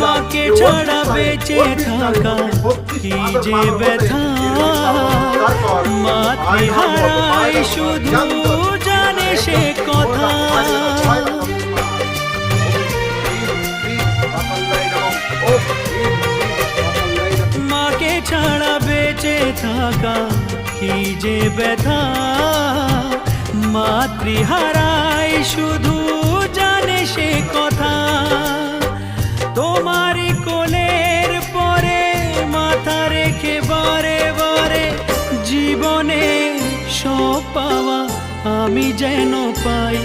মাকে ছাড়া বেঁচে থাকা কি যে ব্যথা, মাতৃহারাই শুধু জানে সে কথা। মাকে ছাড়া বেঁচে থাকা কি যে ব্যথা, মাতৃহারাই শুধু জানে সে কথা। তোমারই কোলের পরে মাথা রেখে বারে বারে জীবনে সব পাওয়া আমি যেন পাই।